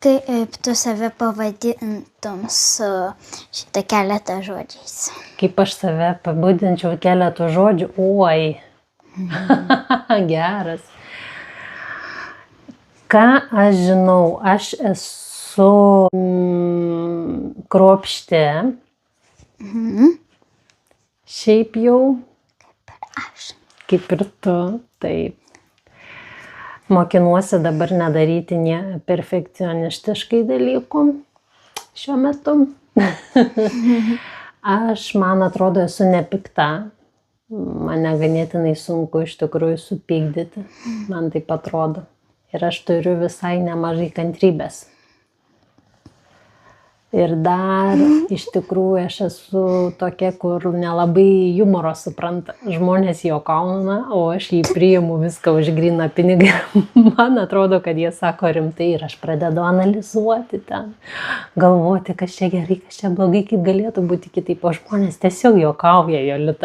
kaip tu save pavadintum su šitą keletą žodžiais? Kaip aš save pabudinčiau keletų žodžių? Oi. Geras. Ką aš žinau? Aš esu kruopšti. Šiaip jau. Aš. Kaip ir tu. Taip. Mokinuosi dabar nedaryti perfekcionistiškai dalykų šiuo metu. Aš, man atrodo, esu nepikta. Mane ganėtinai sunku iš tikrųjų supykdyti. Man taip atrodo. Ir aš turiu visai nemažai kantrybės. Ir dar iš tikrųjų aš esu tokia, kur nelabai humoro supranta. Žmonės juokauna, o aš jį priimu viską už gryną pinigą. Man atrodo, kad jie sako rimtai ir aš pradedu analizuoti ten. Galvoti, kas čia gerai, kas čia blogai, kaip galėtų būti kitaip. O žmonės tiesiog juokauja, Jolita.